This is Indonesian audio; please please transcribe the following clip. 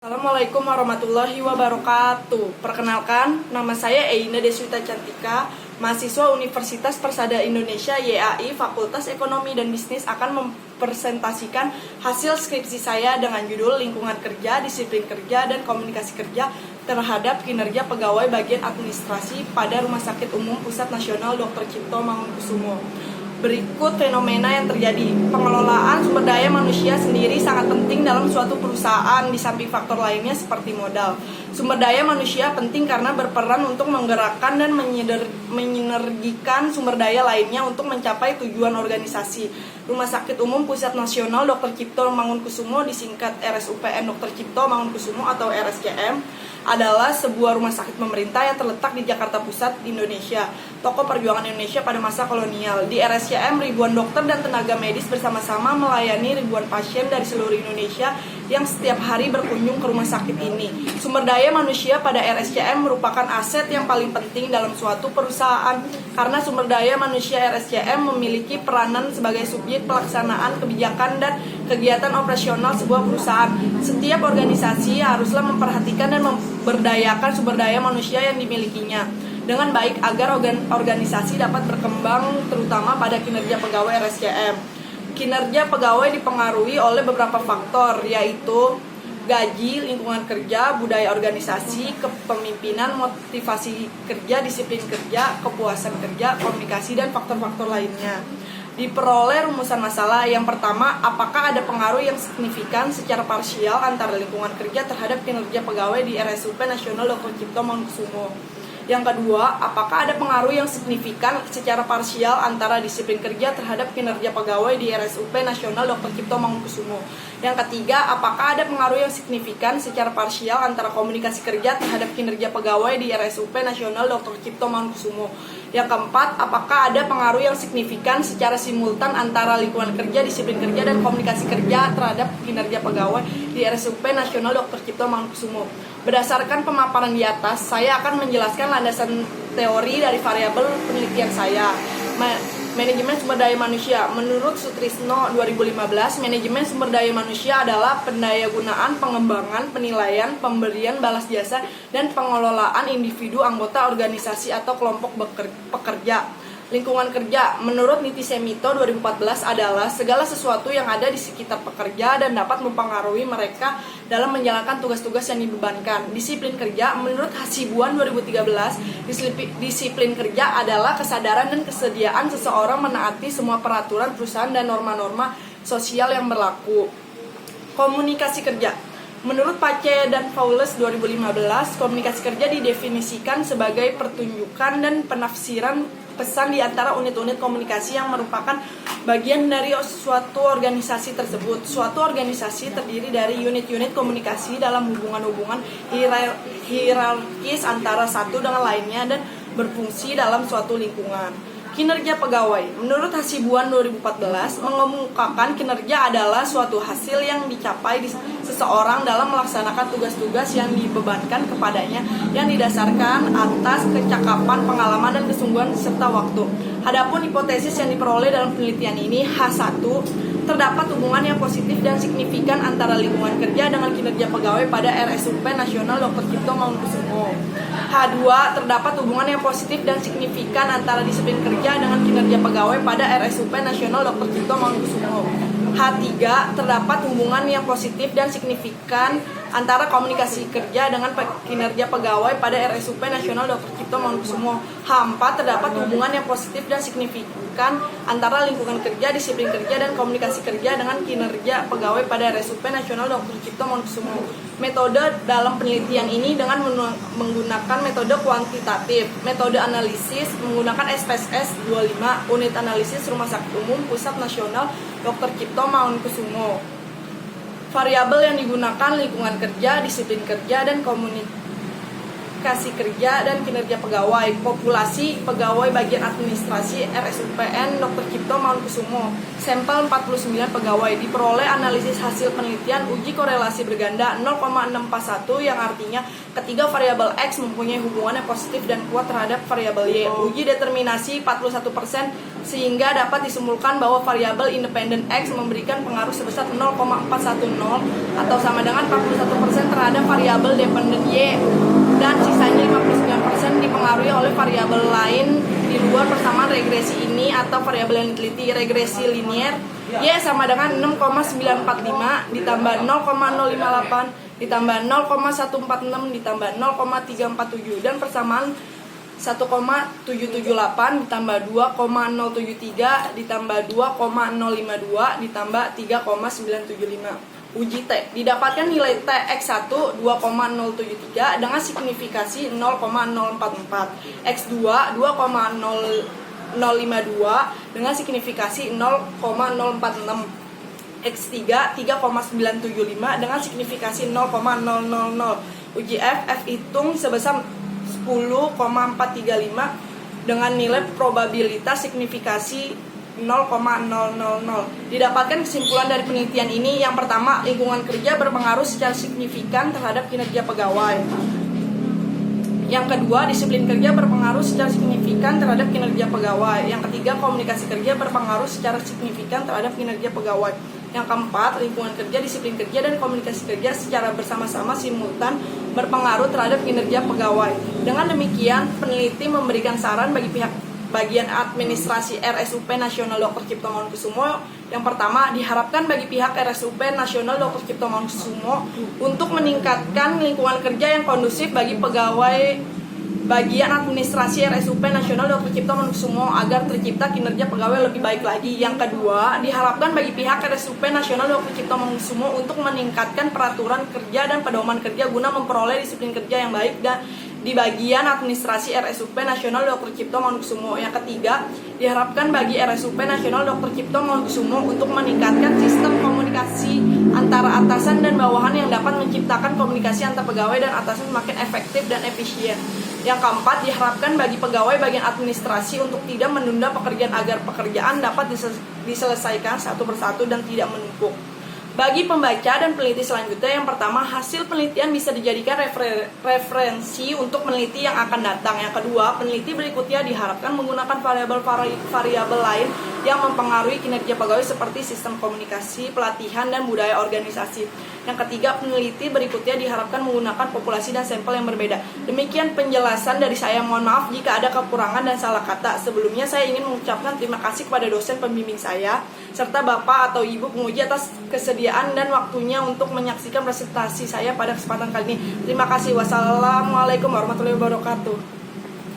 Assalamualaikum warahmatullahi wabarakatuh. Perkenalkan, nama saya Eina Deswita Cantika, mahasiswa Universitas Persada Indonesia YAI Fakultas Ekonomi dan Bisnis akan mempresentasikan hasil skripsi saya dengan judul Lingkungan Kerja, Disiplin Kerja, dan Komunikasi Kerja terhadap kinerja pegawai bagian administrasi pada Rumah Sakit Umum Pusat Nasional Dr. Cipto Mangunkusumo. Berikut fenomena yang terjadi. Pengelolaan sumber daya manusia sendiri sangat penting dalam suatu perusahaan di samping faktor lainnya seperti modal. Sumber daya manusia penting karena berperan untuk menggerakkan dan menyinergikan sumber daya lainnya untuk mencapai tujuan organisasi. Rumah Sakit Umum Pusat Nasional Dr. Cipto Mangunkusumo disingkat RSUPN Dr. Cipto Mangunkusumo atau RSCM adalah sebuah rumah sakit pemerintah yang terletak di Jakarta Pusat, Indonesia, tokoh perjuangan Indonesia pada masa kolonial. Di RSCM, ribuan dokter dan tenaga medis bersama-sama melayani ribuan pasien dari seluruh Indonesia yang setiap hari berkunjung ke rumah sakit ini. Sumber daya manusia pada RSCM merupakan aset yang paling penting dalam suatu perusahaan karena sumber daya manusia RSCM memiliki peranan sebagai subjek pelaksanaan kebijakan dan kegiatan operasional sebuah perusahaan. Setiap organisasi haruslah memperhatikan dan memberdayakan sumber daya manusia yang dimilikinya dengan baik agar organisasi dapat berkembang, terutama pada kinerja pegawai RSCM. Kinerja pegawai dipengaruhi oleh beberapa faktor, yaitu gaji, lingkungan kerja, budaya organisasi, kepemimpinan, motivasi kerja, disiplin kerja, kepuasan kerja, komunikasi, dan faktor-faktor lainnya. Diperoleh rumusan masalah. Yang pertama, apakah ada pengaruh yang signifikan secara parsial antara lingkungan kerja terhadap kinerja pegawai di RSUP Nasional Dr. Cipto Mangunkusumo? Yang kedua, apakah ada pengaruh yang signifikan secara parsial antara disiplin kerja terhadap kinerja pegawai di RSUP Nasional Dr. Cipto Mangunkusumo? Yang ketiga, apakah ada pengaruh yang signifikan secara parsial antara komunikasi kerja terhadap kinerja pegawai di RSUP Nasional Dr. Cipto Mangunkusumo? Yang keempat, apakah ada pengaruh yang signifikan secara simultan antara lingkungan kerja, disiplin kerja, dan komunikasi kerja terhadap kinerja pegawai di RSUP Nasional Dr. Cipto Mangunkusumo? Berdasarkan pemaparan di atas, saya akan menjelaskan landasan teori dari variabel penelitian saya. Manajemen sumber daya manusia. Menurut Sutrisno 2015, manajemen sumber daya manusia adalah pendayagunaan, pengembangan, penilaian, pemberian balas jasa, dan pengelolaan individu anggota organisasi atau kelompok pekerja. Lingkungan kerja, menurut Niti Semito 2014 adalah segala sesuatu yang ada di sekitar pekerja dan dapat mempengaruhi mereka dalam menjalankan tugas-tugas yang dibebankan. Disiplin kerja, menurut Hasibuan 2013, disiplin kerja adalah kesadaran dan kesediaan seseorang menaati semua peraturan perusahaan dan norma-norma sosial yang berlaku. Komunikasi kerja, menurut Pace dan Paulus 2015, komunikasi kerja didefinisikan sebagai pertunjukan dan penafsiran pesan di antara unit-unit komunikasi yang merupakan bagian dari suatu organisasi tersebut. Suatu organisasi terdiri dari unit-unit komunikasi dalam hubungan-hubungan hierarkis antara satu dengan lainnya dan berfungsi dalam suatu lingkungan. Kinerja pegawai, menurut Hasibuan 2014, mengemukakan kinerja adalah suatu hasil yang dicapai seseorang dalam melaksanakan tugas-tugas yang dibebankan kepadanya yang didasarkan atas kecakapan, pengalaman, dan kesungguhan serta waktu. Adapun hipotesis yang diperoleh dalam penelitian ini, H1, terdapat hubungan yang positif dan signifikan antara lingkungan kerja dengan kinerja pegawai pada RSUP Nasional Dr. Cipto Mangunkusumo. H2, terdapat hubungan yang positif dan signifikan antara disiplin kerja dengan kinerja pegawai pada RSUP Nasional Dr. Cipto Mangunkusumo. H3, terdapat hubungan yang positif dan signifikan antara komunikasi kerja dengan kinerja pegawai pada RSUP Nasional Dr. Cipto Mangunkusumo. H4, terdapat hubungan yang positif dan signifikan antara lingkungan kerja, disiplin kerja, dan komunikasi kerja dengan kinerja pegawai pada RSUP Nasional Dr. Cipto Mangunkusumo. Metode dalam penelitian ini dengan menggunakan metode kuantitatif, metode analisis menggunakan SPSS 25, unit analisis Rumah Sakit Umum Pusat Nasional Dr. Cipto Mangunkusumo. Variabel yang digunakan lingkungan kerja, disiplin kerja, dan komunikasi kerja dan kinerja pegawai. Populasi pegawai bagian administrasi RSUPN Dr. Cipto Mangunkusumo. Sampel 49 pegawai. Diperoleh analisis hasil penelitian uji korelasi berganda 0,641 yang artinya ketiga variabel X mempunyai hubungan yang positif dan kuat terhadap variabel Y. Uji determinasi 41% sehingga dapat disimpulkan bahwa variabel independen X memberikan pengaruh sebesar 0,410 atau sama dengan 41% terhadap variabel dependen Y, dan sisanya 59% dipengaruhi oleh variabel lain di luar persamaan regresi ini atau variabel yang diteliti. Regresi linier Y sama dengan 6,945 ditambah 0,058 ditambah 0,146 ditambah 0,347, dan persamaan 1,778 ditambah 2,073 ditambah 2,052 ditambah 3,975. Uji T. Didapatkan nilai T X1 2,073 dengan signifikasi 0,044, X2 2,052 dengan signifikasi 0,046, X3 3,975 dengan signifikasi 0,000. Uji F. F hitung sebesar 10,435 dengan nilai probabilitas signifikasi 0,000. Didapatkan kesimpulan dari penelitian ini. Yang pertama, lingkungan kerja berpengaruh secara signifikan terhadap kinerja pegawai. Yang kedua, disiplin kerja berpengaruh secara signifikan terhadap kinerja pegawai. Yang ketiga, komunikasi kerja berpengaruh secara signifikan terhadap kinerja pegawai. Yang keempat, lingkungan kerja, disiplin kerja, dan komunikasi kerja secara bersama-sama simultan berpengaruh terhadap kinerja pegawai. Dengan demikian, peneliti memberikan saran bagi pihak bagian administrasi RSUP Nasional Dr. Cipto Mangunkusumo. Yang pertama, diharapkan bagi pihak RSUP Nasional Dr. Cipto Mangunkusumo untuk meningkatkan lingkungan kerja yang kondusif bagi pegawai bagian administrasi RSUP Nasional Dr. Cipto Mangunkusumo agar tercipta kinerja pegawai lebih baik lagi. Yang kedua, diharapkan bagi pihak RSUP Nasional Dr. Cipto Mangunkusumo untuk meningkatkan peraturan kerja dan pedoman kerja guna memperoleh disiplin kerja yang baik dan di bagian administrasi RSUP Nasional Dr. Cipto Mangunkusumo. Yang ketiga, diharapkan bagi RSUP Nasional Dr. Cipto Mangunkusumo untuk meningkatkan sistem komunikasi antara atasan dan bawahan yang dapat menciptakan komunikasi antar pegawai dan atasan semakin efektif dan efisien. Yang keempat, diharapkan bagi pegawai bagian administrasi untuk tidak menunda pekerjaan agar pekerjaan dapat diselesaikan satu persatu dan tidak menumpuk. Bagi pembaca dan peneliti selanjutnya, yang pertama, hasil penelitian bisa dijadikan referensi untuk peneliti yang akan datang. Yang kedua, peneliti berikutnya diharapkan menggunakan variabel lain yang mempengaruhi kinerja pegawai seperti sistem komunikasi, pelatihan, dan budaya organisasi. Yang ketiga, peneliti berikutnya diharapkan menggunakan populasi dan sampel yang berbeda. Demikian penjelasan dari saya. Mohon maaf jika ada kekurangan dan salah kata. Sebelumnya saya ingin mengucapkan terima kasih kepada dosen pembimbing saya serta Bapak atau Ibu penguji atas kesediaan dan waktunya untuk menyaksikan presentasi saya pada kesempatan kali ini. Terima kasih. Wassalamualaikum warahmatullahi wabarakatuh.